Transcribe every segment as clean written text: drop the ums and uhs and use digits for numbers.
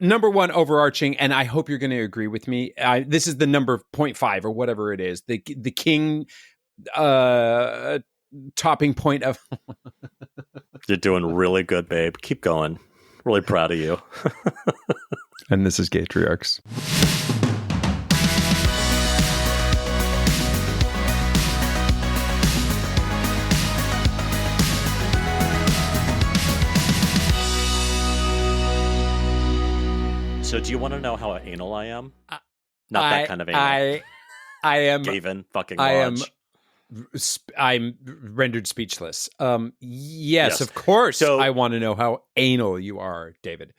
number one overarching, and I hope you're going to agree with me. This is the number 0.5 or whatever it is. The king topping point of. You're doing really good, babe. Keep going. Really proud of you. And this is Gatriarchs. So do you want to know how anal I am? Not that kind of anal. I am Gavin fucking Lodge. I'm rendered speechless. Yes, of course. So, I want to know how anal you are, David.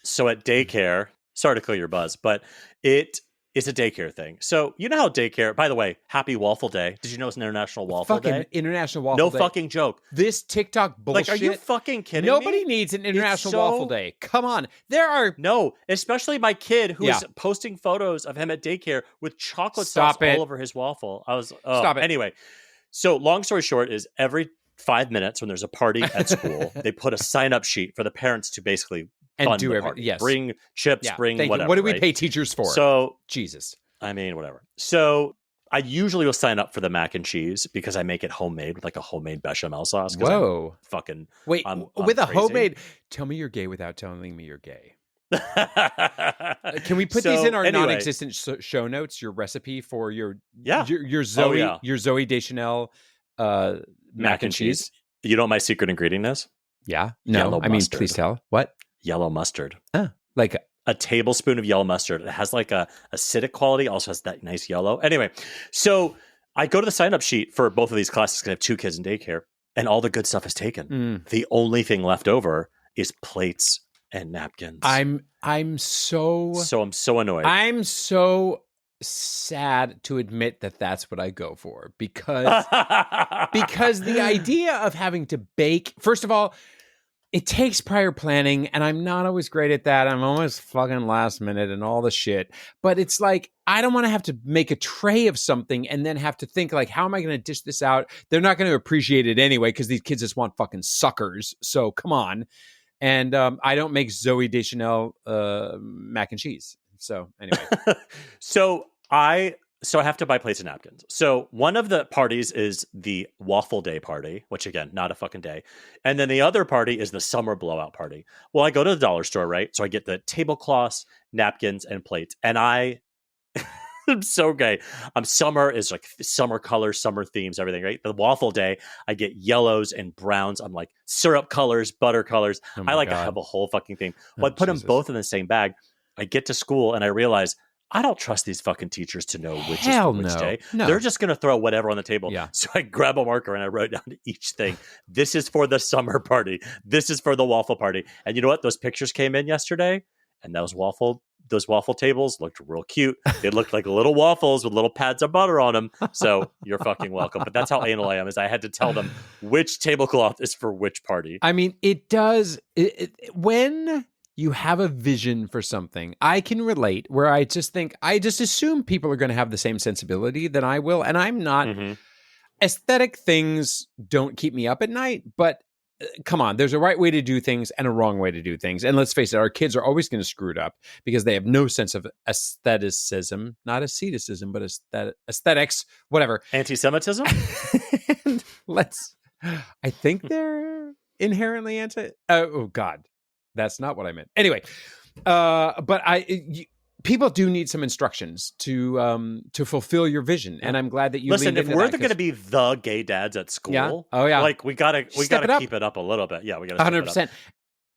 So at daycare, sorry to kill your buzz, but it is a daycare thing. So you know how daycare, by the way, happy Waffle Day. Did you know it's an International Waffle Day? International Waffle Day. No fucking joke. This TikTok bullshit. Like, are you fucking kidding Nobody me? needs an International Waffle Day. Come on. There are... No, especially my kid who is posting photos of him at daycare with chocolate sauce all over his waffle. I was... Stop it. Anyway, so long story short is every 5 minutes when there's a party at school, they put a sign-up sheet for the parents to basically... And do everything. Yes. Bring chips, bring whatever. What do we pay teachers for? So, Jesus. I mean, whatever. So I usually will sign up for the mac and cheese because I make it homemade with like a homemade bechamel sauce. Whoa. Wait, I'm with a crazy. Homemade. Tell me you're gay without telling me you're gay. Can we put these in our non-existent show notes? Your recipe for your Zoe Deschanel mac and cheese. You know what my secret ingredient is? Yeah. No. Yellow mustard. Please tell. What? Yellow mustard. Like a tablespoon of yellow mustard. It has like a acidic quality, also has that nice yellow. Anyway, so I go to the sign-up sheet for both of these classes because I have 2 kids in daycare, and all the good stuff is taken. The only thing left over is plates and napkins. I'm so annoyed. I'm so sad to admit that that's what I go for because the idea of having to bake, first of all, it takes prior planning, and I'm not always great at that. I'm always fucking last minute and all the shit. But it's like, I don't want to have to make a tray of something and then have to think, like, how am I going to dish this out? They're not going to appreciate it anyway because these kids just want fucking suckers. So come on. And I don't make Zoe Deschanel mac and cheese. So anyway. So I have to buy plates and napkins. So one of the parties is the Waffle Day party, which again, not a fucking day. And then the other party is the summer blowout party. Well, I go to the dollar store, right? So I get the tablecloths, napkins, and plates. And I'm so gay. Summer is like summer colors, summer themes, everything, right? The Waffle Day, I get yellows and browns. I'm like syrup colors, butter colors. I have a whole fucking theme. Well, I put them both in the same bag. I get to school and I realize I don't trust these fucking teachers to know which is for which day. No. They're just going to throw whatever on the table. Yeah. So I grab a marker and I wrote down each thing. This is for the summer party. This is for the waffle party. And you know what? Those pictures came in yesterday, and those waffle tables looked real cute. They looked like little waffles with little pads of butter on them. So you're fucking welcome. But that's how anal I am, is I had to tell them which tablecloth is for which party. I mean, it does. When you have a vision for something, I can relate, where I just assume people are going to have the same sensibility that I will. And I'm not. Aesthetic things don't keep me up at night, but come on, there's a right way to do things and a wrong way to do things. And let's face it, our kids are always going to screw it up because they have no sense of aestheticism, not asceticism, but aesthetics, whatever. Anti-Semitism? I think they're inherently oh God. That's not what I meant. Anyway, but people do need some instructions to fulfill your vision, and I'm glad that you listen. If we're going to be the gay dads at school, like we gotta keep it up a little bit. Yeah, we gotta 100%.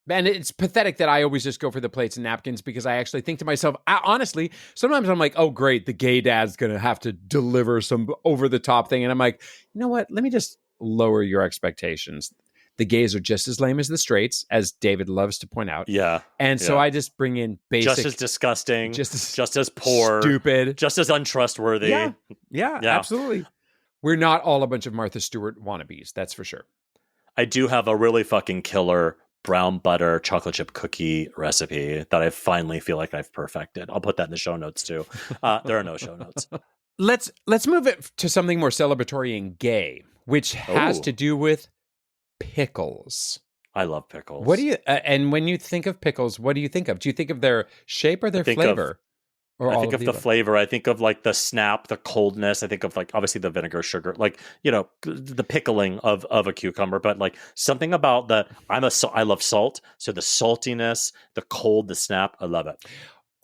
And it's pathetic that I always just go for the plates and napkins because I actually think to myself, honestly, sometimes I'm like, oh great, the gay dad's going to have to deliver some over the top thing, and I'm like, you know what? Let me just lower your expectations. The gays are just as lame as the straights, as David loves to point out. Yeah. And so I just bring in basic... Just as disgusting. Just as poor. Stupid. Just as untrustworthy. Yeah, absolutely. We're not all a bunch of Martha Stewart wannabes, that's for sure. I do have a really fucking killer brown butter chocolate chip cookie recipe that I finally feel like I've perfected. I'll put that in the show notes too. There are no show notes. Let's move it to something more celebratory and gay, which has to do with pickles. I love pickles. What do you and when you think of pickles, what do you think of? Do you think of their shape or their flavor? I think of the flavor. I think of like the snap, the coldness. I think of like obviously the vinegar, sugar, like, you know, the pickling of a cucumber. But like something about I love salt. So the saltiness, the cold, the snap. I love it.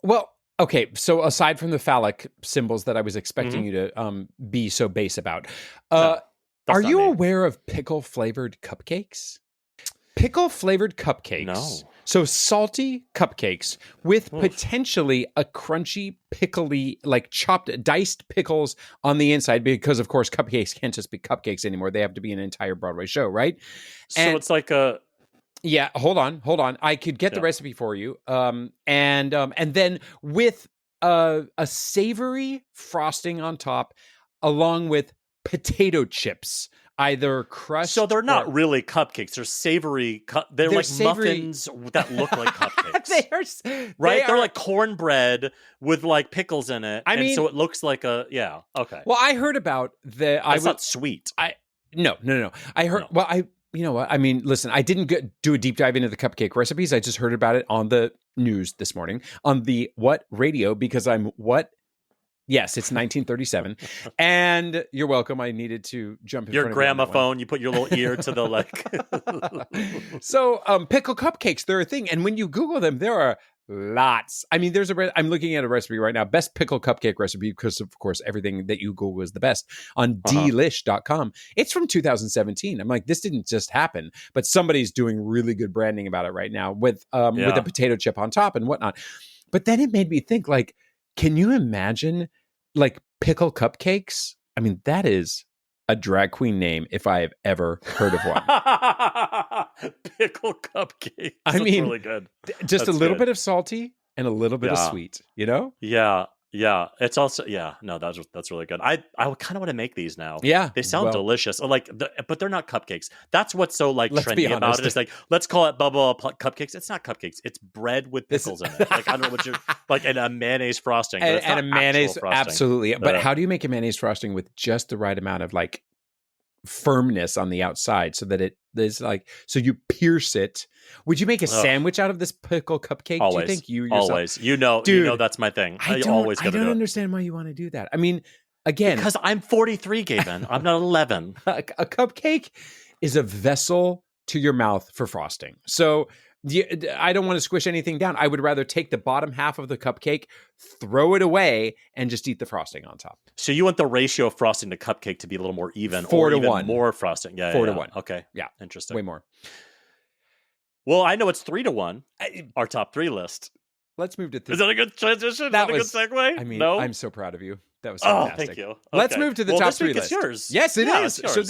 Well, okay. So aside from the phallic symbols that I was expecting you to be so base about, are you aware of pickle flavored cupcakes? Pickle flavored cupcakes. No. So salty cupcakes with potentially a crunchy, pickly, like chopped, diced pickles on the inside, because of course cupcakes can't just be cupcakes anymore. They have to be an entire Broadway show, right? So it's like a... Yeah, hold on. I could get the recipe for you. And then with a savory frosting on top, along with potato chips, either crushed. So they're not really cupcakes. They're savory. They're like savory muffins that look like cupcakes. They're like cornbread with like pickles in it. I mean, so it looks like okay. Well, I heard about the. That's not sweet. No. I heard. No. Well, you know what? I mean, listen, I didn't do a deep dive into the cupcake recipes. I just heard about it on the news this morning on the What Radio, because I'm what? Yes, it's 1937. And you're welcome. I needed to jump in your front of gramophone. You put your little ear to the like. So pickle cupcakes, they're a thing. And when you Google them, there are lots. I mean, I'm looking at a recipe right now, best pickle cupcake recipe, because of course everything that you Google is the best, on delish.com. It's from 2017. I'm like, this didn't just happen, but somebody's doing really good branding about it right now with a potato chip on top and whatnot. But then it made me think, like, can you imagine like pickle cupcakes? I mean, that is a drag queen name if I have ever heard of one. Pickle cupcake. I mean, really good. Just a little bit of salty and a little bit of sweet, you know? Yeah. It's also no, that's really good. I kind of want to make these now. Yeah, they sound delicious. Like, but they're not cupcakes. That's what's so like trendy about it. It's like, let's call it bubble cupcakes. It's not cupcakes. It's bread with pickles in it. Like, I don't know what you're like, and a mayonnaise frosting, and a mayonnaise frosting. Absolutely. But how do you make a mayonnaise frosting with just the right amount of like firmness on the outside so that it is like, so you pierce it? Would you make a sandwich out of this pickle cupcake? Always. Do you think you yourself? Always. Dude, that's my thing. I don't understand why you want to do that. I mean, again, because I'm 43, Gavin. I'm not 11. A cupcake is a vessel to your mouth for frosting. So I don't want to squish anything down. I would rather take the bottom half of the cupcake, throw it away, and just eat the frosting on top. So you want the ratio of frosting to cupcake to be a little more even, 4 to even 1. More frosting. Yeah, 4 to 1. Okay. Yeah. Interesting. Way more. Well, I know it's 3 to 1. Our top 3 list. Let's move to 3. Is that a good transition? That was a good segue? I mean, no? I'm so proud of you. That was fantastic. Oh, thank you. Okay. Let's move to the top 3 list. It's yours. Yes, it is. So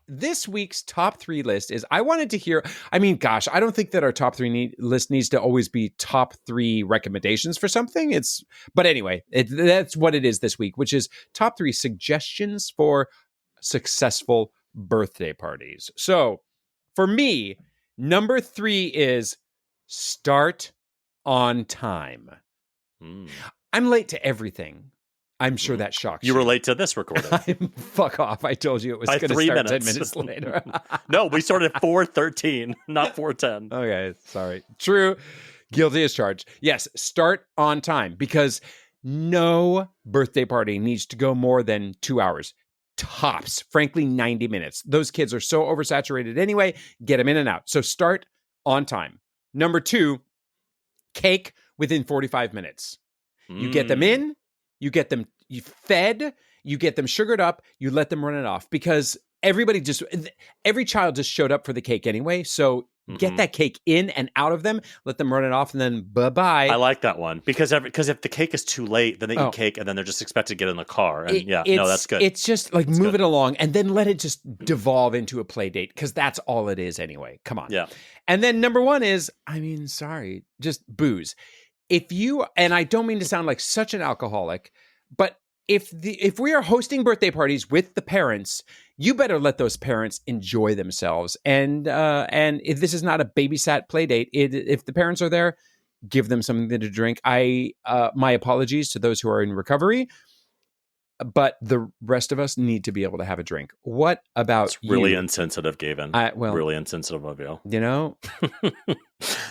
this week's top 3 list is, I wanted to hear, I mean, gosh, I don't think that our top 3 list needs to always be top 3 recommendations for something. But anyway, that's what it is this week, which is top 3 suggestions for successful birthday parties. So for me, number 3 is start on time. I'm late to everything. I'm sure that shocks you. You were late to this recording. Fuck off. I told you it was going to start 10 minutes later. No, we started at 4:13, not 4:10. Okay, sorry. True. Guilty as charged. Yes, start on time, because no birthday party needs to go more than 2 hours. Tops, frankly, 90 minutes. Those kids are so oversaturated anyway. Get them in and out. So start on time. Number 2, cake within 45 minutes. You get them in, you get them fed, you get them sugared up, you let them run it off, because every child just showed up for the cake anyway. So get that cake in and out of them, let them run it off, and then bye-bye. I like that one, because if the cake is too late, then they eat cake and then they're just expected to get in the car. And that's good. It's just like move it along and then let it just devolve into a play date, because that's all it is anyway. Come on. Yeah. And then number 1 is, just booze. And I don't mean to sound like such an alcoholic, but if we are hosting birthday parties with the parents, you better let those parents enjoy themselves. And if this is not a babysat play date, if the parents are there, give them something to drink. My apologies to those who are in recovery. but the rest of us need to be able to have a drink. What about It's really you? insensitive, Gavin. Really insensitive of you. You know?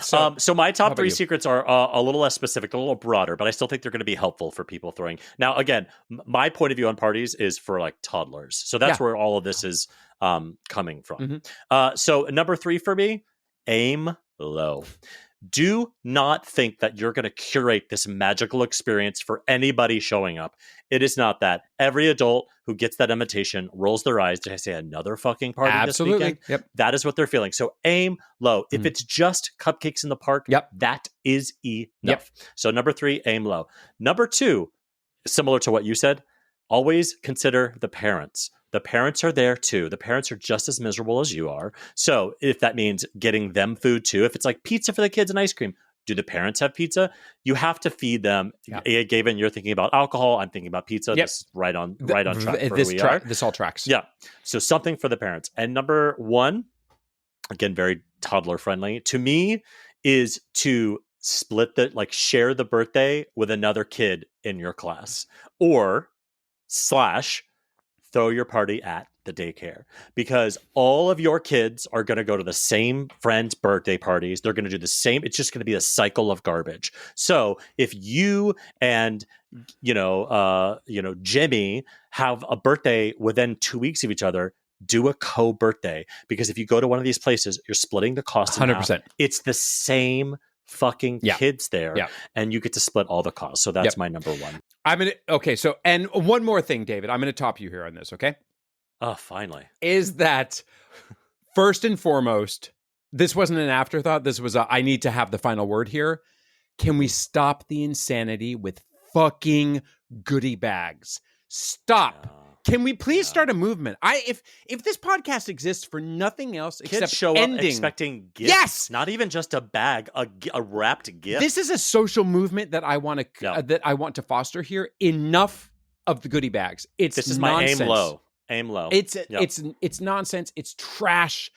So my top 3 you? secrets are a little less specific, a little broader, but I still think they're going to be helpful for people throwing. Now, again, my point of view on parties is for like toddlers. So that's where all of this is coming from. So number 3 for me, aim low. Do not think that you're going to curate this magical experience for anybody showing up. It is not that. Every adult who gets that invitation rolls their eyes to say another fucking party this weekend. Yep. That is what they're feeling. So aim low. If it's just cupcakes in the park, that is enough. So number 3, aim low. Number 2, similar to what you said, always consider the parents. The parents are there too. The parents are just as miserable as you are. So if that means getting them food too, if it's like pizza for the kids and ice cream, do the parents have pizza? You have to feed them. Gavin, you're thinking about alcohol. I'm thinking about pizza. This is right on track for who we are. This all tracks. Yeah. So something for the parents. And number 1, again, very toddler friendly to me, is to share the birthday with another kid in your class, or / throw your party at the daycare, because all of your kids are going to go to the same friends' birthday parties. They're going to do the same. It's just going to be a cycle of garbage. So if you and Jimmy have a birthday within 2 weeks of each other, do a co-birthday, because if you go to one of these places, you're splitting the cost. 100%. It's the same fucking kids there, and you get to split all the costs. So that's my number 1. So, and one more thing, David, I'm going to top you here on this, okay? Oh, finally. Is that first and foremost, this wasn't an afterthought. This was I need to have the final word here. Can we stop the insanity with fucking goodie bags? Stop. Can we please start a movement? If this podcast exists for nothing else Kids except show ending, up expecting gifts. Yes, not even just a bag, a wrapped gift. This is a social movement that I want to foster here. Enough of the goodie bags. This is nonsense. My aim low. Aim low. It's nonsense. It's trash.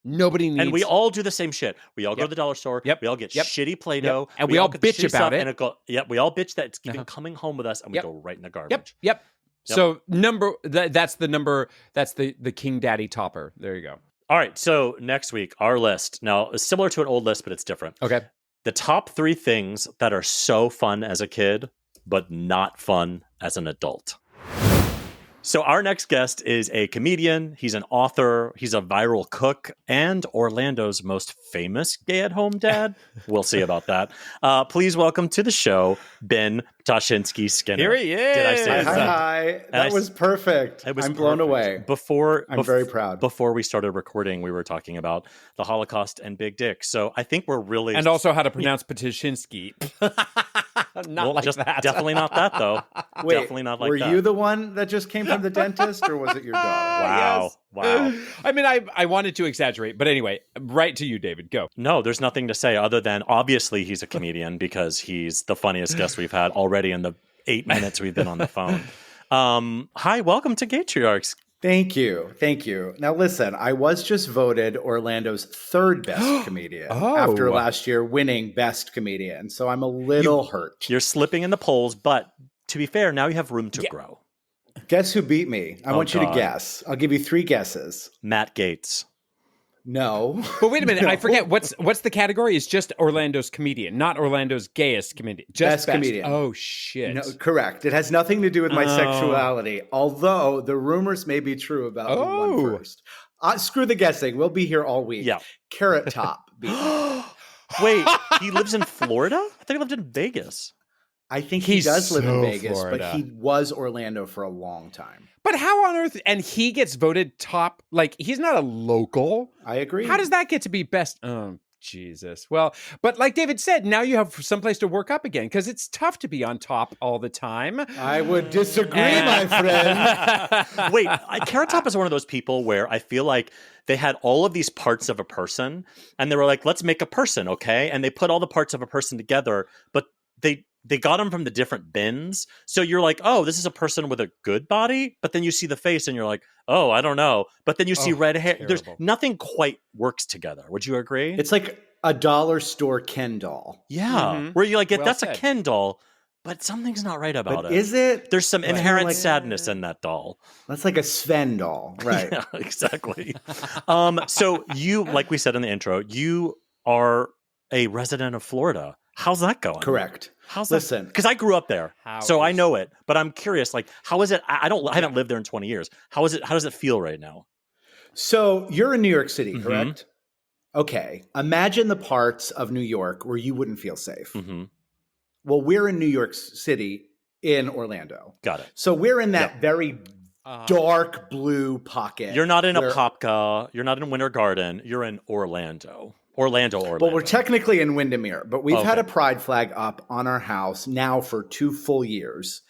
Nobody needs. And we all do the same shit. We all go to the dollar store. We all get shitty Play-Doh. And we all bitch about it. And we all bitch that it's even coming home with us, and we go right in the garbage. Yep. So that's the King Daddy topper. There you go. All right. So next week, our list now is similar to an old list, but it's different. Okay. The top 3 things that are so fun as a kid, but not fun as an adult. So our next guest is a comedian. He's an author. He's a viral cook and Orlando's most famous gay-at-home dad. We'll see about that. Please welcome to the show, Ben Ptashinsky-Skinner. Here he is. Did I say Hi. That was perfect. I'm blown away. I'm very proud. Before we started recording, we were talking about the Holocaust and big dick. So I think we're really... And also how to pronounce Ptashinsky. That. Definitely not that, though. Wait, definitely not like that. Were you the one that just came from the dentist, or was it your daughter? Wow. Wow. I mean, I wanted to exaggerate, but anyway, right to you, David. Go. No, there's nothing to say other than obviously he's a comedian because he's the funniest guest we've had already in the 8 minutes we've been on the phone. Hi, welcome to Gatriarchs. Thank you. Now listen, I was just voted Orlando's 3rd best comedian after last year winning best comedian. So I'm a little hurt. You're slipping in the polls, but to be fair, now you have room to grow. Guess who beat me? I want you to guess. I'll give you 3 guesses. Matt Gaetz. No. But wait a minute, I forget what's the category? It's just Orlando's comedian, not Orlando's gayest comedian. Just best comedian. Oh shit. No, correct. It has nothing to do with my sexuality. Although the rumors may be true about who won first. Screw the guessing. We'll be here all week. Yeah. Carrot Top beat me. Wait, he lives in Florida? I think he lived in Vegas. I think he does live in Vegas, but he was Orlando for a long time. But how on earth? And he gets voted top. Like, he's not a local. I agree. How does that get to be best? Oh, Jesus. Well, but like David said, now you have someplace to work up again because it's tough to be on top all the time. I would disagree, my friend. Wait, Carrot Top is one of those people where I feel like they had all of these parts of a person and they were like, let's make a person, okay? And they put all the parts of a person together, but they got them from the different bins. So you're like, oh, this is a person with a good body. But then you see the face and you're like, oh, I don't know. But then you see red hair. Terrible. There's nothing quite works together. Would you agree? It's like a dollar store Ken doll. Yeah. Where you like, that's a Ken doll. but something's not right about But it. is it? There's some inherent sadness in that doll. That's like a Sven doll, right? Yeah, exactly. So you, like we said in the intro, you are a resident of Florida. How's that going? Correct. How's Listen, because I grew up there, so I know it. But I'm curious, like, how is it? I haven't lived there in 20 years. How is it? How does it feel right now? So you're in New York City, correct? Okay. Imagine the parts of New York where you wouldn't feel safe. Well, we're in New York City in Orlando. Got it. So we're in that very dark blue pocket. You're not in Apopka. You're not in Winter Garden. You're in Orlando. Orlando. Well, we're technically in Windermere, but we've had a pride flag up on our house now for 2 full years.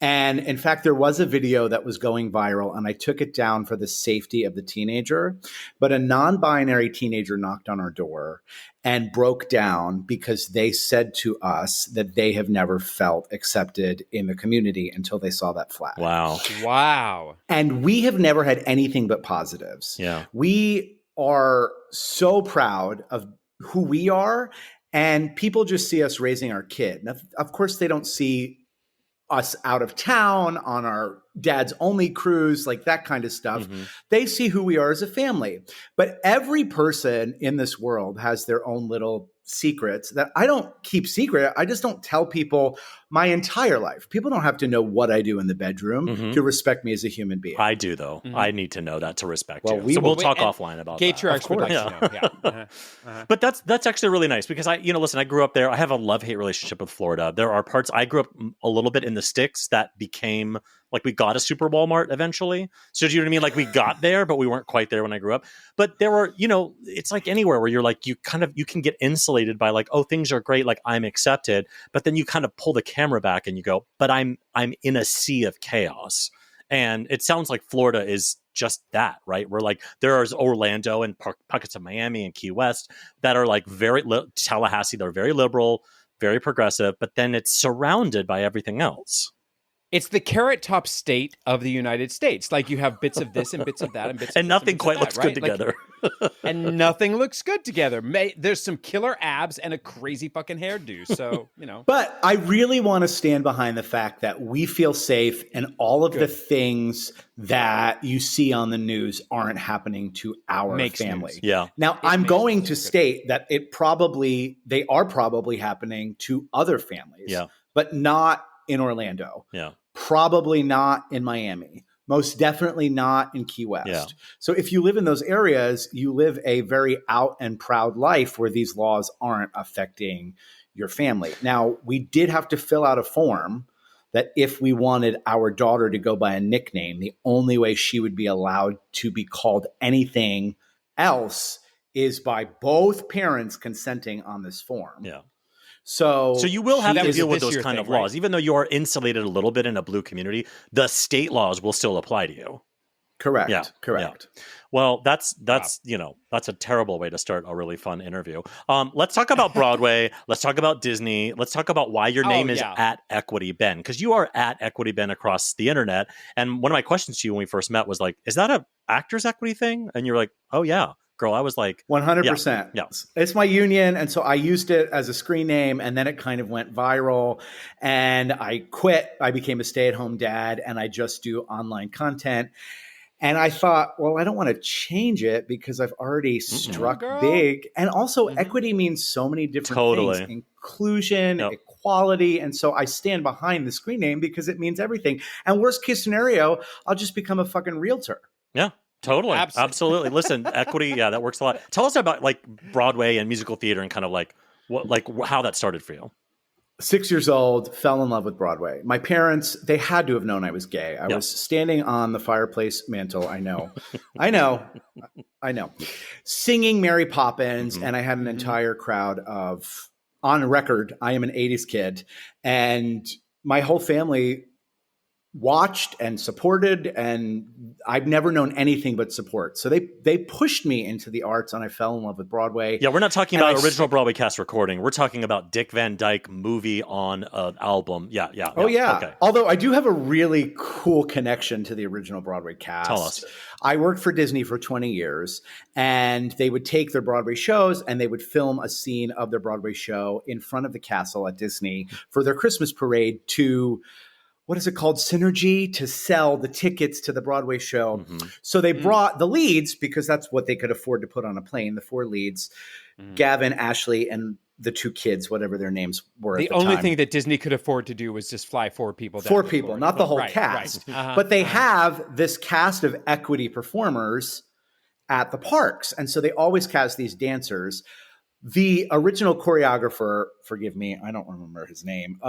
And in fact, there was a video that was going viral, and I took it down for the safety of the teenager. But a non-binary teenager knocked on our door and broke down because they said to us that they have never felt accepted in the community until they saw that flag. Wow. And we have never had anything but positives. Yeah. We are so proud of who we are, and people just see us raising our kid. Now, of course, they don't see us out of town on our dad's only cruise, like that kind of stuff. They see who we are as a family. But every person in this world has their own little secrets that I don't keep secret. I just don't tell people my entire life. People don't have to know what I do in the bedroom to respect me as a human being. I do, though. I need to know that to respect you. We so we'll will- talk offline about that. Gatriarchs would like to know. But that's actually really nice because listen, I grew up there. I have a love-hate relationship with Florida. There are parts I grew up a little bit in the sticks that became like we got a super Walmart eventually. So do you know what I mean? Like we got there, but we weren't quite there when I grew up. But there were, it's like anywhere where you're like, you can get insulated by like, oh, things are great. Like I'm accepted. But then you kind of pull the camera back and you go, but I'm in a sea of chaos. And it sounds like Florida is just that, right? Where like there's Orlando and pockets of Miami and Key West that are like Tallahassee, they're very liberal, very progressive, but then it's surrounded by everything else. It's the carrot top state of the United States. Like you have bits of this and bits of that and bits of and this nothing and bits quite of looks that, good right? together. And nothing looks good together. There's some killer abs and a crazy fucking hairdo. So, But I really want to stand behind the fact that we feel safe and all of the things that you see on the news aren't happening to our family. News. Yeah. Now, I'm going to state that they are probably happening to other families, but not in Orlando. Yeah. Probably not in Miami. Most definitely not in Key West. Yeah. So if you live in those areas, you live a very out and proud life where these laws aren't affecting your family. Now, we did have to fill out a form that if we wanted our daughter to go by a nickname, the only way she would be allowed to be called anything else is by both parents consenting on this form. Yeah. So you will have to deal with those this kind year of thing, right? laws. Even though you are insulated a little bit in a blue community, the state laws will still apply to you. Correct. Yeah. Correct. Yeah. Well, that's that's a terrible way to start a really fun interview. Let's talk about Broadway. Let's talk about Disney. Let's talk about why your name is at Equity Ben, because you are at Equity Ben across the internet. And one of my questions to you when we first met was like, "Is that a actors equity thing?" And you're like, "Oh yeah." Girl, I was like 100%. Yeah. It's my union. And so I used it as a screen name, and then it kind of went viral and I quit. I became a stay-at-home dad and I just do online content. And I thought, well, I don't want to change it because I've already struck big. And also equity means so many different things. Inclusion, equality. And so I stand behind the screen name because it means everything. And worst case scenario, I'll just become a fucking realtor. Yeah. Totally. Absolutely. Listen, equity. Yeah, that works a lot. Tell us about like Broadway and musical theater and kind of like how that started for you. 6 years old, fell in love with Broadway. My parents, they had to have known I was gay. I was standing on the fireplace mantle. I know. Singing Mary Poppins. And I had an entire crowd of, on record, I am an 80s kid. And my whole family watched and supported, and I've never known anything but support. So they pushed me into the arts, and I fell in love with Broadway. Yeah, we're not talking about original Broadway cast recording. We're talking about Dick Van Dyke movie on an album. Yeah. Oh, yeah. Okay. Although I do have a really cool connection to the original Broadway cast. Tell us. I worked for Disney for 20 years, and they would take their Broadway shows and they would film a scene of their Broadway show in front of the castle at Disney for their Christmas parade to, what is it called? Synergy, to sell the tickets to the Broadway show. Mm-hmm. So they brought the leads, because that's what they could afford to put on a plane, the 4 leads, Gavin, Ashley, and the 2 kids, whatever their names were at the only time. thing that Disney could afford to do was just fly 4 people down. 4 people, not the whole cast. Right. But they have this cast of equity performers at the parks. And so they always cast these dancers. The original choreographer, forgive me, I don't remember his name,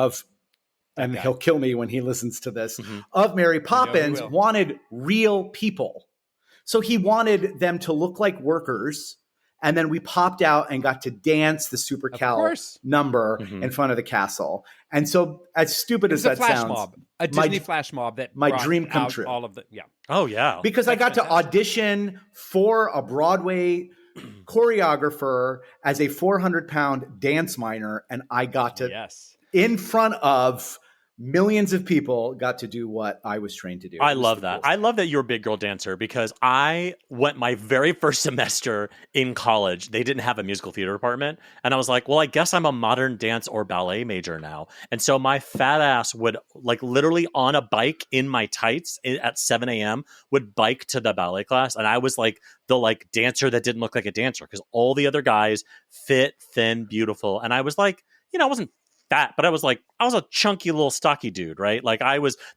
and he'll kill me when he listens to this, of Mary Poppins, wanted real people. So he wanted them to look like workers. And then we popped out and got to dance the Super Cal number in front of the castle. And so, as stupid as that sounds, a Disney flash mob that my dream come true. All of the Oh yeah, because I got to audition for a Broadway choreographer as a 400-pound dance minor, and I got to in front of millions of people got to do what I was trained to do. I love that. I love that you're a big girl dancer, because I went my very first semester in college. They didn't have a musical theater department. And I was like, well, I guess I'm a modern dance or ballet major now. And so my fat ass would literally on a bike in my tights at 7 a.m. would bike to the ballet class. And I was the dancer that didn't look like a dancer, because all the other guys fit, thin, beautiful. And I was I wasn't fat, but I was a chunky little stocky dude, right?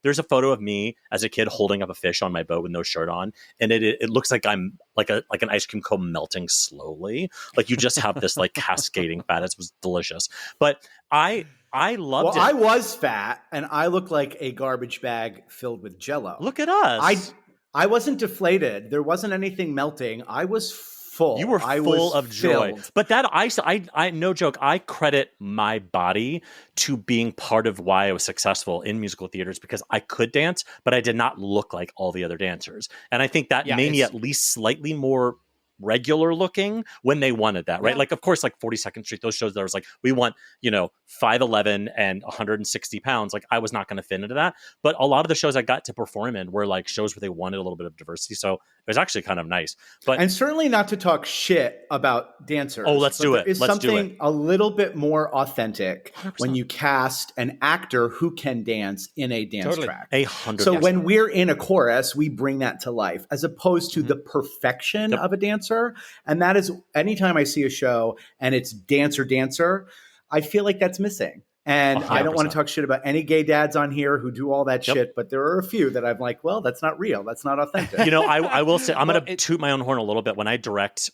There's a photo of me as a kid holding up a fish on my boat with no shirt on, and it looks like I'm like an ice cream cone melting slowly. You just have this cascading fat. It was delicious. But I loved it. I was fat, and I looked like a garbage bag filled with Jell-O. Look at us. I wasn't deflated. There wasn't anything melting. I was full. You were full of joy. But that I no joke, I credit my body to being part of why I was successful in musical theaters, because I could dance, but I did not look like all the other dancers. And I think that made me at least slightly more regular looking when they wanted that, right? Of course, 42nd Street, those shows, there was we want, 5'11" and 160 pounds. I was not going to fit into that. But a lot of the shows I got to perform in were shows where they wanted a little bit of diversity. So it was actually kind of nice. And certainly not to talk shit about dancers. Oh, let's do it. It's something a little bit more authentic 100%. When you cast an actor who can dance in a dance track. 100%. So when we're in a chorus, we bring that to life, as opposed to the perfection of a dancer. And that is, anytime I see a show and it's dancer, I feel like that's missing. And 100%. I don't want to talk shit about any gay dads on here who do all that shit, but there are a few that I'm well, that's not real. That's not authentic. I will say, I'm going to toot my own horn a little bit. When I direct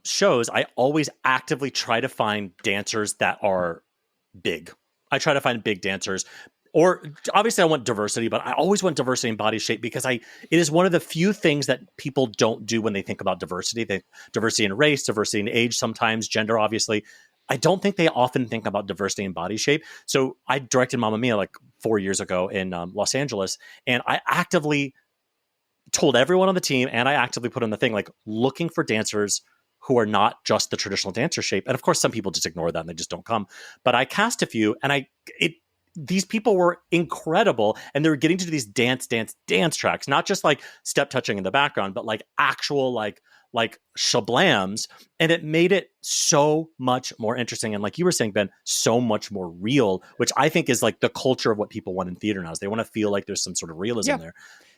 shows, I always actively try to find dancers that are big. I try to find big dancers. Or obviously I want diversity, but I always want diversity in body shape, because it is one of the few things that people don't do when they think about diversity. Diversity in race, diversity in age, sometimes gender, obviously. I don't think they often think about diversity in body shape. So I directed Mamma Mia 4 years ago in Los Angeles, and I actively told everyone on the team, and I actively put in the thing, looking for dancers who are not just the traditional dancer shape. And of course, some people just ignore that and they just don't come. But I cast a few, and these people were incredible, and they were getting to do these dance tracks, not just step touching in the background, but actual shablams, and it made it so much more interesting. And like you were saying, Ben, so much more real, which I think is the culture of what people want in theater now. Is they want to feel like there's some sort of realism there.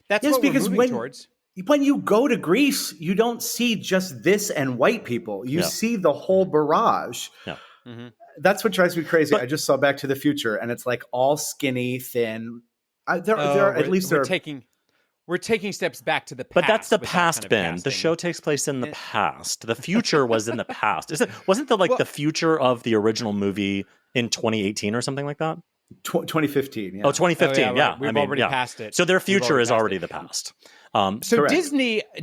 That's what we're moving towards. When you go to Greece, you don't see just this and white people. You see the whole barrage. Yeah. Mm-hmm. That's what drives me crazy. I just saw Back to the Future, and it's all skinny, thin. We're taking steps back to the past. But that's the past, Ben. The show takes place in the past. The future was in the past. Wasn't the future of the original movie in 2018 or something like that? 2015. Yeah. Oh, 2015. Yeah. We've already passed it. So their future is already the past. So correct.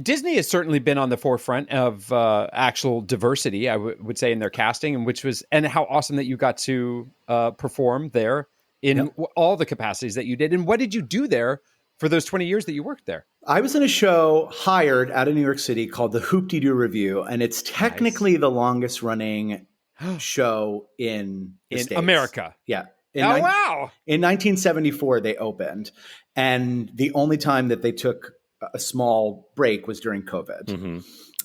Disney has certainly been on the forefront of actual diversity, I would say, in their casting, and how awesome that you got to perform there in all the capacities that you did. And what did you do there for those 20 years that you worked there? I was in a show hired out of New York City called the Hoop-Dee-Doo Review, and it's technically the longest running show in the States. America. Yeah. Wow. In 1974, they opened, and the only time that they took a small break was during COVID. Mm-hmm.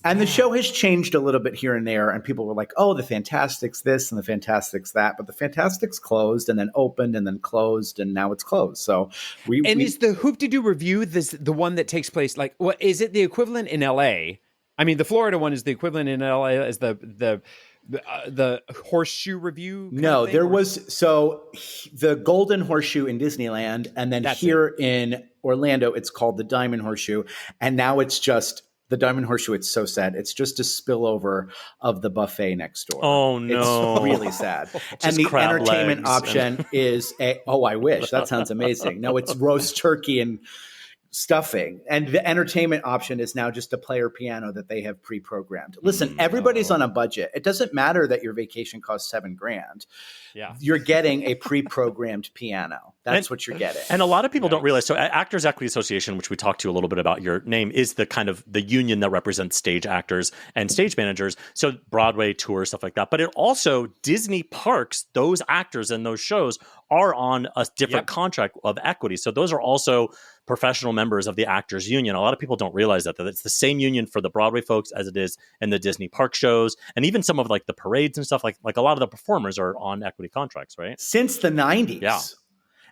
And the show has changed a little bit here and there, and people were like, oh, the Fantastics this and the Fantastics that. But the Fantastics closed and then opened and then closed, and now it's closed. So is the Hoop-Dee-Doo Review the one that takes place, like, what is it the equivalent in LA? I mean, the Florida one is the equivalent in LA as the Horseshoe Review? No, there was the Golden Horseshoe in Disneyland, and then in Orlando, it's called the Diamond Horseshoe, and now it's just the Diamond Horseshoe. It's so sad. It's just a spillover of the buffet next door. Oh no, it's really sad. And the entertainment option is I wish. That sounds amazing. No, it's roast turkey and stuffing, and the entertainment option is now just a player piano that they have pre-programmed. Listen, everybody's on a budget. It doesn't matter that your vacation costs $7,000. Yeah, you're getting a pre-programmed piano. That's what you're getting. And a lot of people don't realize. So, Actors Equity Association, which we talked to a little bit about, your name is the kind of the union that represents stage actors and stage managers. So Broadway tours, stuff like that. But it also Disney parks, those actors and those shows are on a different contract of equity. So those are also professional members of the Actors Union. A lot of people don't realize that it's the same union for the Broadway folks as it is in the Disney park shows, and even some of like the parades and stuff. Like a lot of the performers are on equity contracts, right? Since the 90s. Yeah.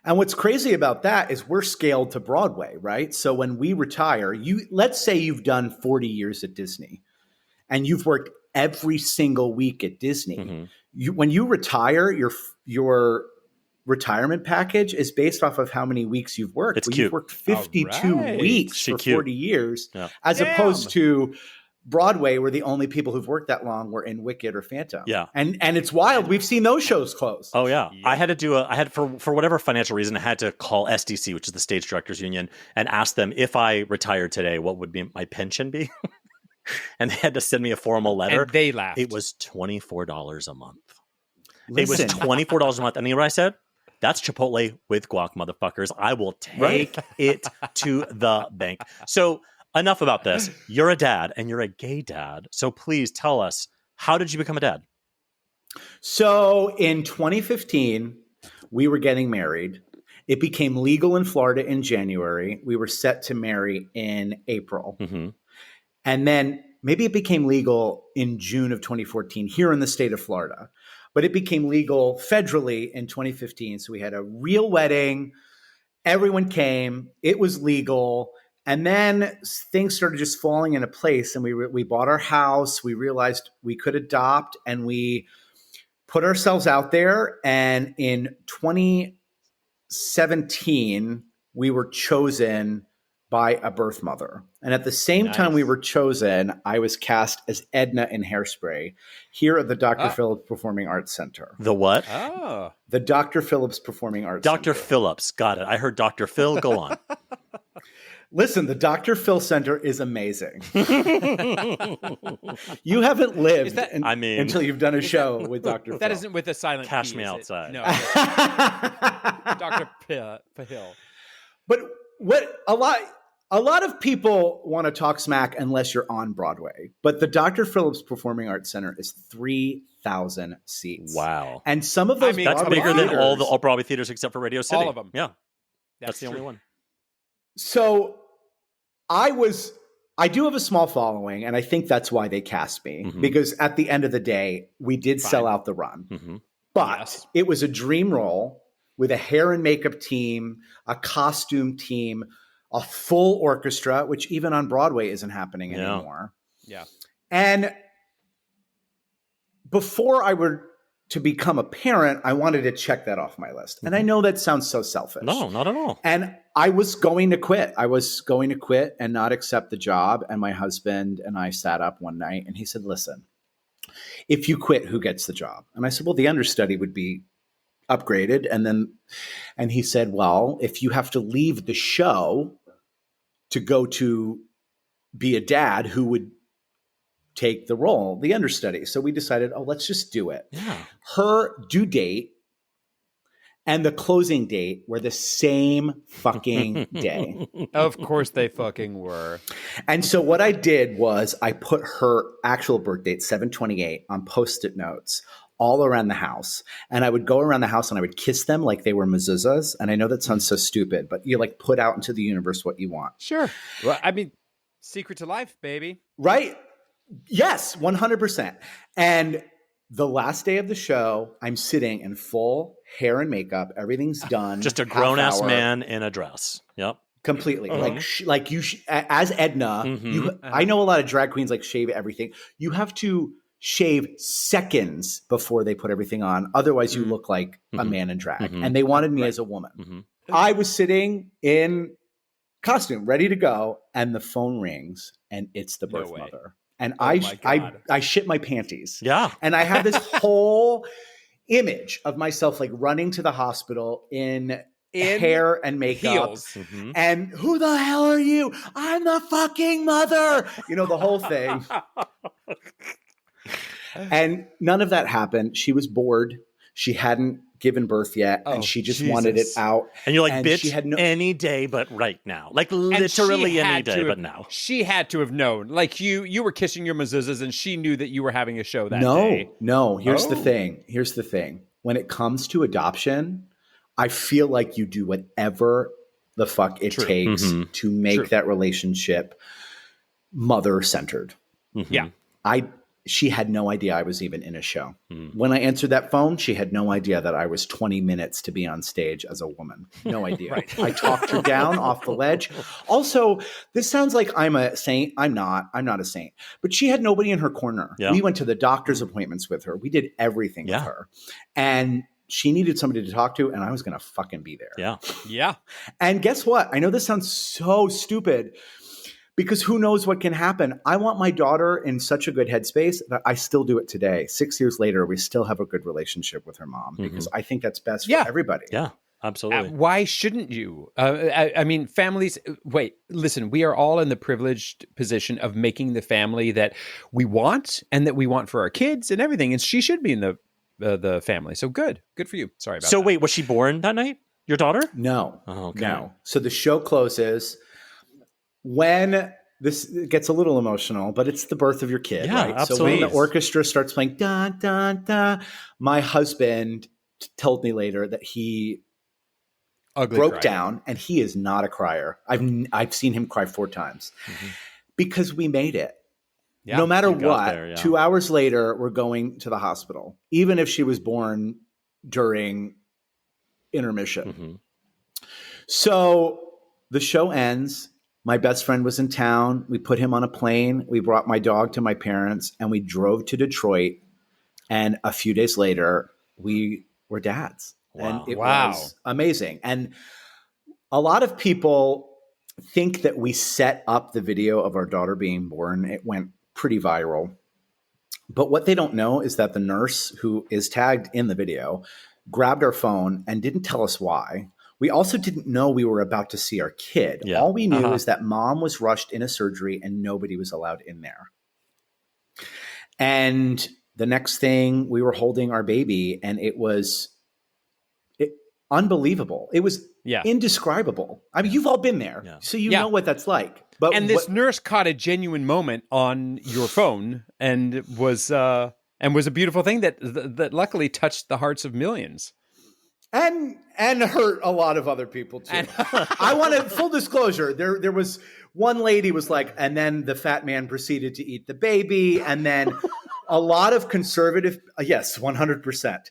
And what's crazy about that is we're scaled to Broadway, right? So when we retire, let's say you've done 40 years at Disney and you've worked every single week at Disney. Mm-hmm. When you retire, your retirement package is based off of how many weeks you've worked. It's cute. You've worked 52 weeks for 40 years, as opposed to Broadway, where the only people who've worked that long were in Wicked or Phantom. Yeah. And it's wild. We've seen those shows close. Oh, yeah. I had to for whatever financial reason, I had to call SDC, which is the Stage Directors Union, and ask them if I retired today, what would my pension be? And they had to send me a formal letter. And they laughed. It was $24 a month. Listen. It was $24 a month. And you know what I said? That's Chipotle with guac, motherfuckers. I will take it to the bank. So enough about this. You're a dad, and you're a gay dad. So please tell us, how did you become a dad? So in 2015, we were getting married. It became legal in Florida in January. We were set to marry in April. Mm-hmm. And then maybe it became legal in June of 2014 here in the state of Florida. But it became legal federally in 2015. So we had a real wedding. Everyone came. It was legal. And then things started just falling into place. And we bought our house. We realized we could adopt. And we put ourselves out there. And in 2017, we were chosen by a birth mother. And at the same time we were chosen, I was cast as Edna in Hairspray here at the Dr. Phillips Performing Arts Center. The what? Oh. The Dr. Phillips Performing Arts Dr. Center. Phillips. Got it. I heard Dr. Phil. Go on. Listen, the Dr. Phil Center is amazing. You haven't lived until you've done a show with Dr. Phil. That isn't with a silent Cash P, me is outside. No. Dr. Pahill. But what a lot of people want to talk smack unless you're on Broadway. But the Dr. Phillips Performing Arts Center is 3,000 seats. Wow. And some of those that's Broadway bigger theaters, than all Broadway theaters except for Radio City. All of them. Yeah. That's the only one. So I do have a small following, and I think that's why they cast me. Mm-hmm. Because at the end of the day, we did sell out the run. Mm-hmm. But it was a dream role with a hair and makeup team, a costume team, a full orchestra, which even on Broadway isn't happening anymore. Yeah. And before I were to become a parent, I wanted to check that off my list. And I know that sounds so selfish. No, not at all. And I was going to quit. I was going to quit and not accept the job. And my husband and I sat up one night and he said, listen, if you quit, who gets the job? And I said, well, the understudy would be upgraded. And he said, well, if you have to leave the show to go to be a dad, who would take the role, the understudy? So we decided, let's just do it. Yeah. Her due date and the closing date were the same fucking day. Of course they fucking were. And so what I did was I put her actual birth date, 7/28, on Post-it notes all around the house. And I would go around the house and I would kiss them like they were mezuzahs. And I know that sounds so stupid, but you like put out into the universe what you want. Sure. Well, I mean, secret to life, baby. Right? Yes, 100%. And the last day of the show, I'm sitting in full hair and makeup. Everything's done. Just a grown-ass man in a dress. Yep. Completely. Like you, as Edna, I know a lot of drag queens like shave everything. You have to shave seconds before they put everything on. Otherwise, you look like a man in drag. And they wanted me as a woman. I was sitting in costume, ready to go, and the phone rings, and it's the birth mother. And I shit my panties. Yeah. And I have this whole image of myself like running to the hospital in hair and makeup. Heels. And who the hell are you? I'm the fucking mother. You know, the whole thing. And none of that happened. She was bored. She hadn't given birth yet, and she just wanted it out. And you're like, and bitch, she had any day but right now. Like literally any day but now. She had to have known. Like you were kissing your mezuzahs, and she knew that you were having a show that day. No. Here's the thing. When it comes to adoption, I feel like you do whatever the fuck it takes to make that relationship mother-centered. Yeah. She had no idea I was even in a show. When I answered that phone, she had no idea that I was 20 minutes to be on stage as a woman. No idea. Right. I talked her down off the ledge. Also, this sounds like I'm a saint. I'm not a saint. But she had nobody in her corner. Yeah. We went to the doctor's appointments with her. We did everything with her. And she needed somebody to talk to, and I was going to fucking be there. Yeah. Yeah. And guess what? I know this sounds so stupid, because who knows what can happen. I want my daughter in such a good headspace that I still do it today. 6 years later, we still have a good relationship with her mom, because I think that's best for everybody. Yeah, absolutely. Why shouldn't you? I mean, families, listen, we are all in the privileged position of making the family that we want and that we want for our kids and everything. And she should be in the family. So good for you. Sorry about that. So wait, was she born that night? Your daughter? No. Oh, okay. No. So the show closes. When this gets a little emotional, but it's the birth of your kid, right? Absolutely. So when the orchestra starts playing da da da, my husband told me later that he broke down, and he is not a crier. I've seen him cry 4 times because we made it. No matter what, 2 hours later, we're going to the hospital, even if she was born during intermission. So the show ends. My best friend was in town. We put him on a plane. We brought my dog to my parents, and we drove to Detroit. And a few days later, we were dads. Wow. And it was amazing. And a lot of people think that we set up the video of our daughter being born. It went pretty viral. But what they don't know is that the nurse who is tagged in the video grabbed our phone and didn't tell us why. We also didn't know we were about to see our kid. Yeah. All we knew is that mom was rushed into surgery and nobody was allowed in there. And the next thing, we were holding our baby, and it was unbelievable. It was indescribable. I mean, you've all been there, so you know what that's like. But this nurse caught a genuine moment on your phone, and was a beautiful thing that luckily touched the hearts of millions. And hurt a lot of other people too. I want to full disclosure. There was one lady was like, and then the fat man proceeded to eat the baby, and then a lot of conservative. Yes, 100%.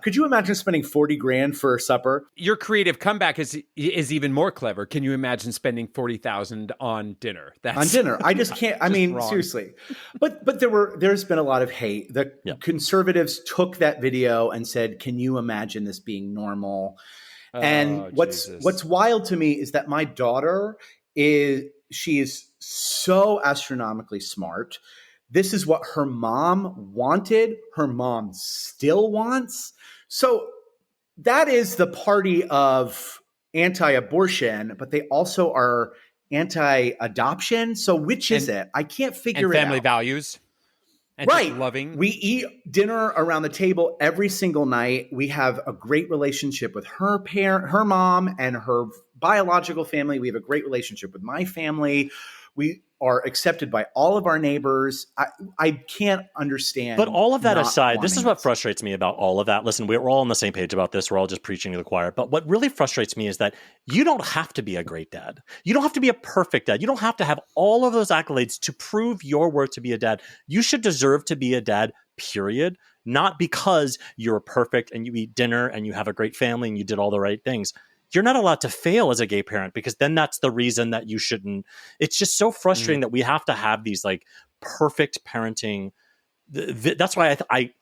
Could you imagine spending $40,000 for supper? Your creative comeback is even more clever. Can you imagine spending $40,000 on dinner? On dinner, I just can't. I mean, wrong. Seriously. But there's been a lot of hate. The conservatives took that video and said, "Can you imagine this being normal?" And what's wild to me is that my daughter is so astronomically smart. This is what her mom wanted. Her mom still wants. So that is the party of anti-abortion, but they also are anti-adoption. So which is it? I can't figure it out. Family values. and just loving. We eat dinner around the table every single night. We have a great relationship with her mom and her biological family. We have a great relationship with my family. We are accepted by all of our neighbors. I can't understand. But all of that not aside, this is wanting what it. frustrates me about all of that. Listen, we're all on the same page about this. We're all just preaching to the choir. But what really frustrates me is that you don't have to be a great dad. You don't have to be a perfect dad. You don't have to have all of those accolades to prove your worth to be a dad. You should deserve to be a dad, period. Not because you're perfect and you eat dinner and you have a great family and you did all the right things. You're not allowed to fail as a gay parent, because then that's the reason that you shouldn't. It's just so frustrating that we have to have these like perfect parenting. That's why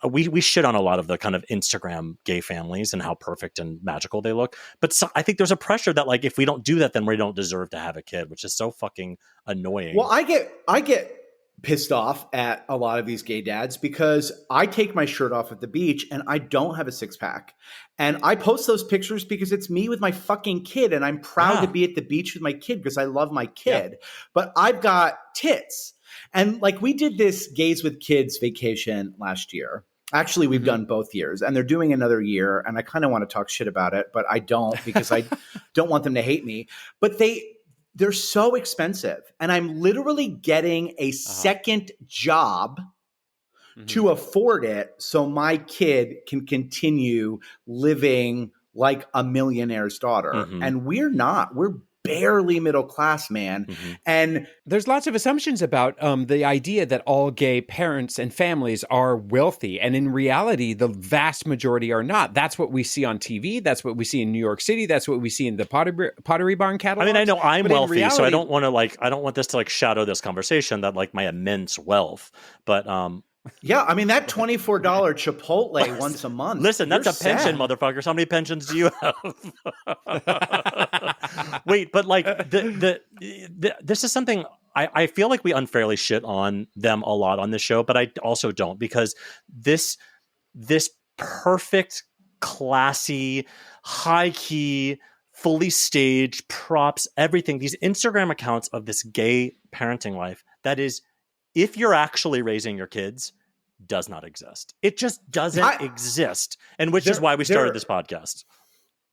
we shit on a lot of the kind of Instagram gay families and how perfect and magical they look. But I think there's a pressure that like if we don't do that, then we don't deserve to have a kid, which is so fucking annoying. Well, I get pissed off at a lot of these gay dads because I take my shirt off at the beach and I don't have a six pack. And I post those pictures because it's me with my fucking kid. And I'm proud to be at the beach with my kid because I love my kid. Yeah. But I've got tits. And like we did this Gays with Kids vacation last year. Actually, we've done both years and they're doing another year. And I kind of want to talk shit about it, but I don't because I don't want them to hate me. But they're so expensive. And I'm literally getting a second job to afford it so my kid can continue living like a millionaire's daughter. And we're not. We're barely middle class, man. And there's lots of assumptions about the idea that all gay parents and families are wealthy. And in reality, the vast majority are not. That's what we see on TV. That's what we see in New York City. That's what we see in the Pottery Barn catalog. I mean, I know I'm wealthy, reality, so I don't want to I don't want this to shadow this conversation that like my immense wealth. But yeah, I mean that $24 Chipotle once a month. Listen, that's a pension, motherfuckers. How many pensions do you have? Wait, but like this is something I feel like we unfairly shit on them a lot on this show, but I also don't, because this perfect, classy, high key, fully staged props, everything, these Instagram accounts of this gay parenting life that is, if you're actually raising your kids, does not exist. It just doesn't exist. And which is why we started this podcast.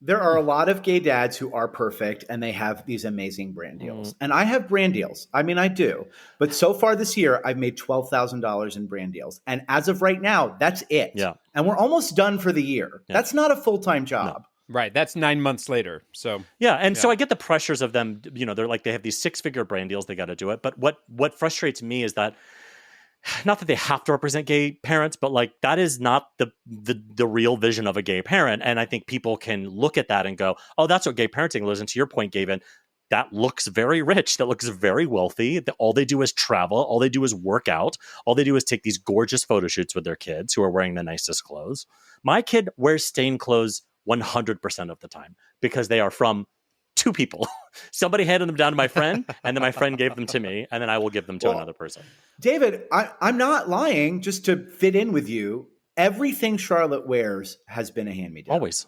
There are a lot of gay dads who are perfect and they have these amazing brand deals. And I have brand deals. I mean, I do. But so far this year, I've made $12,000 in brand deals. And as of right now, that's it. Yeah. And we're almost done for the year. Yeah. That's not a full-time job. No. Right. That's 9 months later. So yeah. And so I get the pressures of them, they're like, they have these 6-figure brand deals. They got to do it. But what frustrates me is that, not that they have to represent gay parents, but like that is not the real vision of a gay parent. And I think people can look at that and go, oh, that's what gay parenting is. And to your point, Gavin, that looks very rich. That looks very wealthy. All they do is travel. All they do is work out. All they do is take these gorgeous photo shoots with their kids who are wearing the nicest clothes. My kid wears stained clothes 100% of the time because they are from 2 people. Somebody handed them down to my friend, and then my friend gave them to me, and then I will give them to another person. David, I'm not lying. Just to fit in with you, everything Charlotte wears has been a hand-me-down. Always.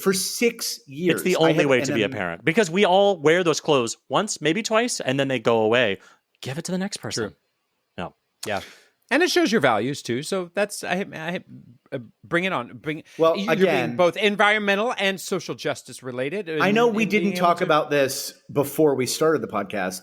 For 6 years. It's the only way to be a parent, because we all wear those clothes once, maybe twice, and then they go away. Give it to the next person. True. No. Yeah. And it shows your values too. So that's I bring it on. Well, you're again, being both environmental and social justice related. I know we didn't talk about this before we started the podcast.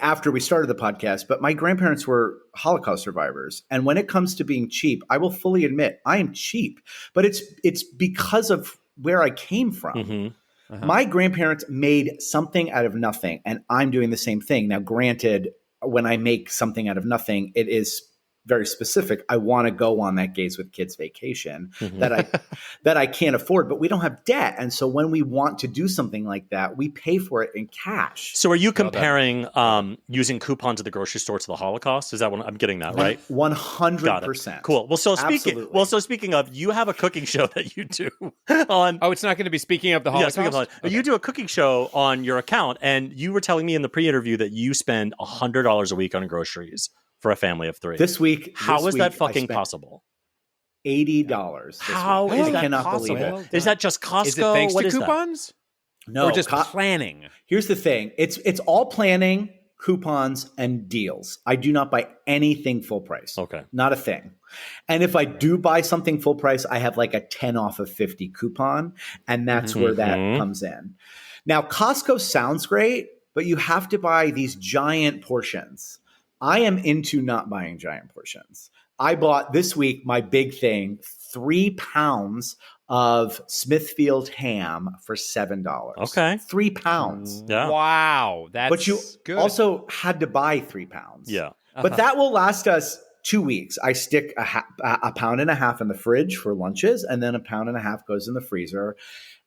After we started the podcast, but my grandparents were Holocaust survivors, and when it comes to being cheap, I will fully admit I am cheap. But it's because of where I came from. My grandparents made something out of nothing, and I'm doing the same thing now. Granted, when I make something out of nothing, it is very specific. I want to go on that Gays with Kids vacation that I can't afford, but we don't have debt. And so when we want to do something like that, we pay for it in cash. So are you comparing using coupons at the grocery store to the Holocaust? Is that what I'm getting that right? 100%. Cool. Well, so speaking of, you have a cooking show that you do on. Oh, it's not going to be speaking of the Holocaust. Yeah, okay. You do a cooking show on your account, and you were telling me in the pre-interview that you spend $100 a week on groceries for a family of 3. This week. How is that fucking possible? $80. How is that cannot possible? believe it. Is that just Costco? Is it thanks what to is coupons? No, or just planning? Here's the thing. It's all planning. coupons, and deals. I do not buy anything full price. Okay. Not a thing. And if I do buy something full price, I have like a 10 off of 50 coupon, and that's where that comes in. Now, Costco sounds great, but you have to buy these giant portions. I am into not buying giant portions. I bought this week, my big thing, 3 pounds of Smithfield ham for $7. Okay. 3 pounds. Yeah. Wow. That's But you good. also had to buy 3 pounds. Yeah. But that will last us 2 weeks. I stick a pound and a half in the fridge for lunches, and then a pound and a half goes in the freezer.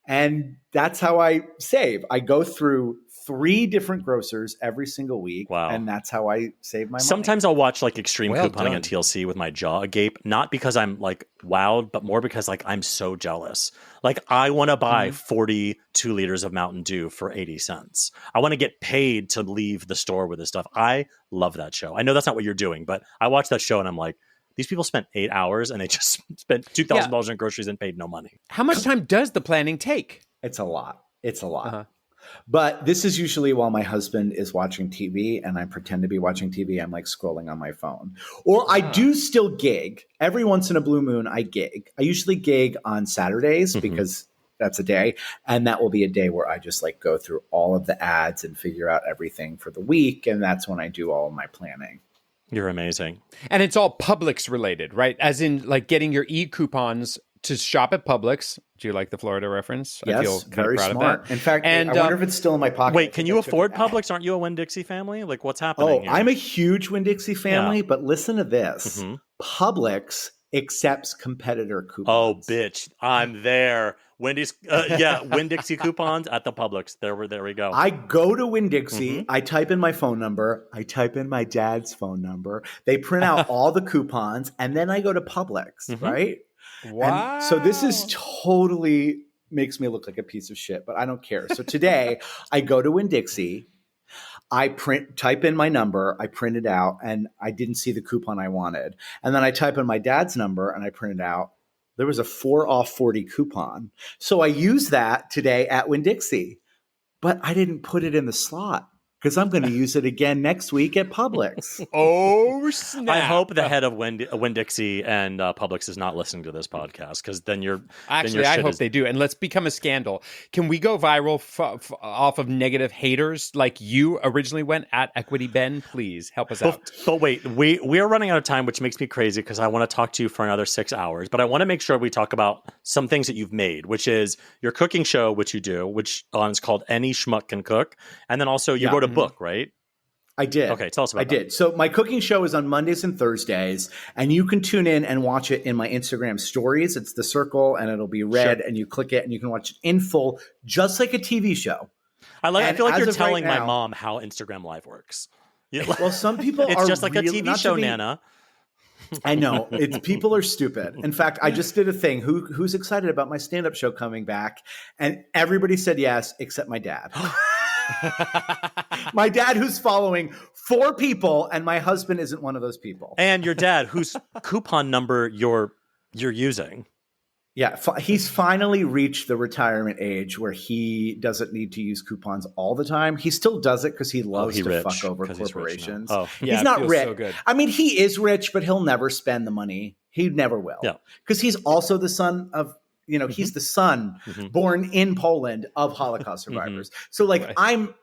And that's how I save. I go through 3 different grocers every single week. Wow. And that's how I save my money. Sometimes I'll watch like extreme Well couponing done. on TLC with my jaw agape, not because I'm like wowed, but more because like I'm so jealous. Like I want to buy 42 liters of Mountain Dew for 80 cents. I want to get paid to leave the store with this stuff. I love that show. I know that's not what you're doing, but I watch that show and I'm like, these people spent 8 hours and they just spent $2,000 in groceries and paid no money. How much time does the planning take? It's a lot. It's a lot. Uh-huh. But this is usually while my husband is watching TV and I pretend to be watching TV. I'm like scrolling on my phone. Or I do still gig. Every once in a blue moon, I gig. I usually gig on Saturdays because that's a day. And that will be a day where I just like go through all of the ads and figure out everything for the week. And that's when I do all of my planning. You're amazing. And it's all Publix related, right? As in like getting your e-coupons to shop at Publix. Do you like the Florida reference? Yes, I feel kind very of proud smart. of that. In fact, And, I wonder if it's still in my pocket. Wait, can you afford Publix? Aren't you a Winn-Dixie family? Like what's happening Oh, here? I'm a huge Winn-Dixie family, but listen to this. Mhm. Publix accepts competitor Oh, coupons. bitch. I'm there. Winn-Dixie coupons at the Publix. There we go. I go to Winn-Dixie, I type in my phone number, I type in my dad's phone number, they print out all the coupons, and then I go to Publix, right? Wow. And so this is totally makes me look like a piece of shit, but I don't care. So today I go to Winn-Dixie, I type in my number, I print it out, and I didn't see the coupon I wanted. And then I type in my dad's number and I print it out. There was a 4 off 40 coupon. So I used that today at Winn-Dixie, but I didn't put it in the slot because I'm going to use it again next week at Publix. Oh, snap. I hope the head of Winn-Dixie and Publix is not listening to this podcast because then you're Actually, I hope they do. And let's become a scandal. Can we go viral off of negative haters like you originally went at Equity Ben? Please help us out. But wait, we are running out of time, which makes me crazy because I want to talk to you for another 6 hours. But I want to make sure we talk about some things that you've made, which is your cooking show, which you do, which is called Any Schmuck Can Cook. And then also you wrote a book, right? I did. Okay, tell us about that. I did. So my cooking show is on Mondays and Thursdays, and you can tune in and watch it in my Instagram stories. It's the circle, and it'll be red, and you click it, and you can watch it in full, just like a TV show. I feel like as you're of right telling my now- mom how Instagram Live works. Well, some people It's are just like a really- TV not to show, be- Nana. I know. People are stupid. In fact, I just did a thing. Who's excited about my stand-up show coming back? And everybody said yes, except my dad. My dad, who's following 4 people, and my husband isn't one of those people. And your dad, whose coupon number you're using. Yeah, he's finally reached the retirement age where he doesn't need to use coupons all the time. He still does it because he loves to rich, fuck over 'cause he's rich now. corporations. Oh. Yeah, He's it not feels rich. so good. I mean, he is rich, but he'll never spend the money. He never will. Yeah. Because he's also the son of, he's the son born in Poland of Holocaust survivors. So like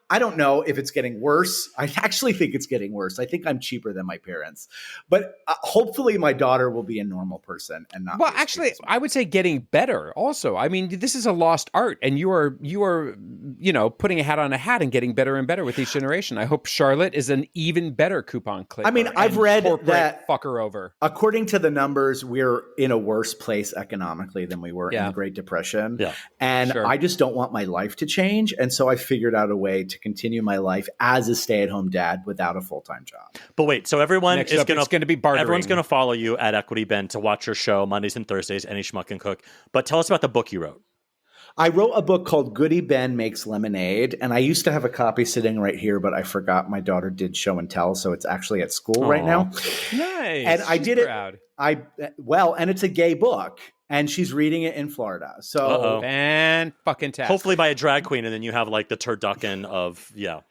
I don't know if it's getting worse. I actually think it's getting worse. I think I'm cheaper than my parents. But hopefully my daughter will be a normal person and not. Well, actually, I would say getting better also. I mean, this is a lost art, and you are putting a hat on a hat and getting better and better with each generation. I hope Charlotte is an even better coupon clicker. I mean, I've read that fuck her over. According to the numbers, we're in a worse place economically than we were in the Great Depression. Yeah. And Sure. I just don't want my life to change. And so I figured out a way to continue my life as a stay-at-home dad without a full-time job. But wait, so everyone Next is up, going it's gonna be bartering. Everyone's going to follow you at Equity Ben to watch your show Mondays and Thursdays, Any Schmuck Can Cook. But tell us about the book you wrote. I wrote a book called Goody Ben Makes Lemonade, and I used to have a copy sitting right here, but I forgot my daughter did show and tell, so it's actually at school right now. Nice. And I She's did proud. and it's a gay book, and she's reading it in Florida. So Fan fucking tastic. Hopefully by a drag queen, and then you have like the turducken of, yeah.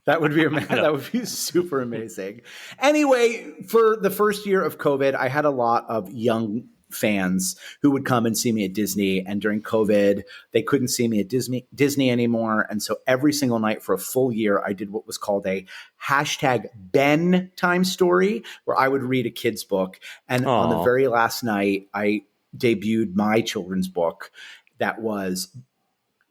That would be that would be super amazing. Anyway, for the first year of COVID, I had a lot of young fans who would come and see me at Disney. And during COVID, they couldn't see me at Disney anymore. And so every single night for a full year, I did what was called a #Ben time story, where I would read a kid's book. And on the very last night, I debuted my children's book that was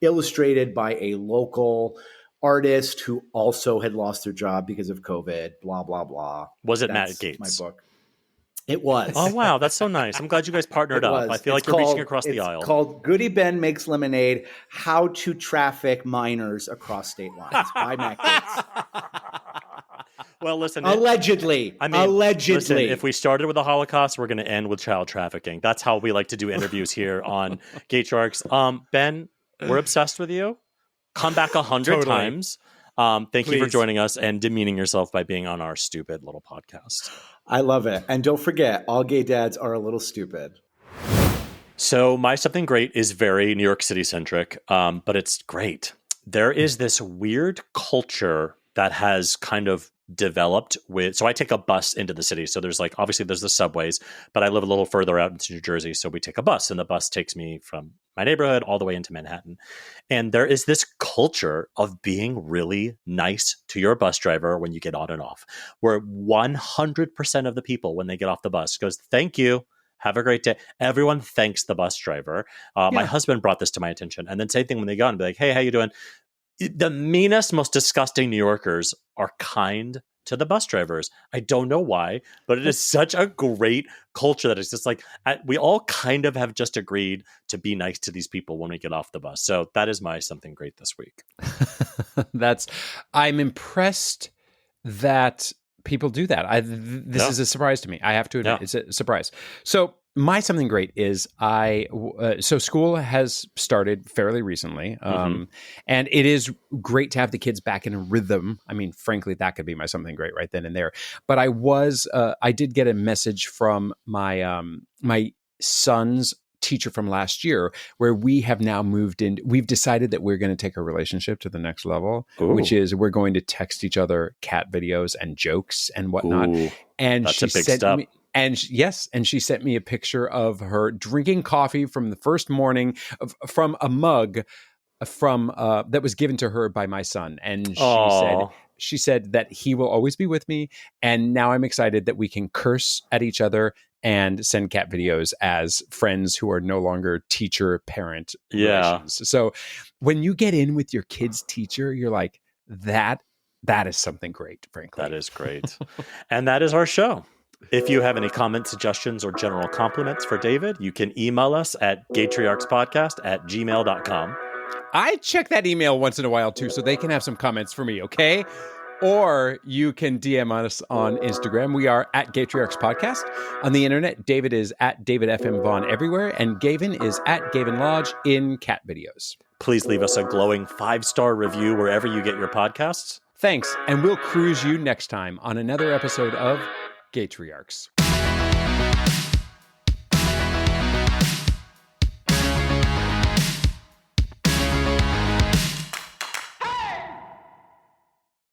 illustrated by a local artist who also had lost their job because of COVID, blah, blah, blah. Was it Matt Gates? My book. It was. Oh, wow. That's so nice. I'm glad you guys partnered up. I feel like you're reaching across the aisle. It's called Goody Ben Makes Lemonade, How to Traffic Minors Across State Lines by Matt Gates. Well, listen. Allegedly. Listen, if we started with the Holocaust, we're going to end with child trafficking. That's how we like to do interviews here on Gatriarchs. Ben, we're obsessed with you. Come back 100 times. Thank you for joining us and demeaning yourself by being on our stupid little podcast. I love it. And don't forget, all gay dads are a little stupid. So my something great is very New York City centric, but it's great. There is this weird culture that has kind of developed with, so I take a bus into the city. So there's obviously there's the subways, but I live a little further out into New Jersey. So we take a bus and the bus takes me from my neighborhood all the way into Manhattan. And there is this culture of being really nice to your bus driver when you get on and off, where 100% of the people, when they get off the bus, goes, "Thank you. Have a great day." Everyone thanks the bus driver. My husband brought this to my attention. And then same thing when they go on, be like, "Hey, how you doing?" The meanest, most disgusting New Yorkers are kind to the bus drivers. I don't know why, but it is such a great culture that it's just we all kind of have just agreed to be nice to these people when we get off the bus. So that is my something great this week. I'm impressed that people do that. This is a surprise to me. I have to admit, it's a surprise. So my something great is so school has started fairly recently, and it is great to have the kids back in a rhythm. I mean, frankly, that could be my something great right then and there. But I did get a message from my my son's teacher from last year, where we have now moved in. We've decided that we're going to take our relationship to the next level, which is we're going to text each other cat videos and jokes and whatnot. And that's she a big sent step. me. And she sent me a picture of her drinking coffee from the first morning from a mug that was given to her by my son. And she said that he will always be with me. And now I'm excited that we can curse at each other and send cat videos as friends who are no longer teacher-parent relations. So when you get in with your kid's teacher, you're like, that is something great, frankly. That is great. And that is our show. If you have any comments, suggestions, or general compliments for David, you can email us at gatriarchspodcast@gmail.com. I check that email once in a while, too, so they can have some comments for me, okay? Or you can DM us on Instagram. We are at Gatriarchs Podcast. On the internet, David is at David FM Vaughn everywhere, and Gavin is at Gavin Lodge in cat videos. Please leave us a glowing 5-star review wherever you get your podcasts. Thanks, and we'll cruise you next time on another episode of Gatriarchs.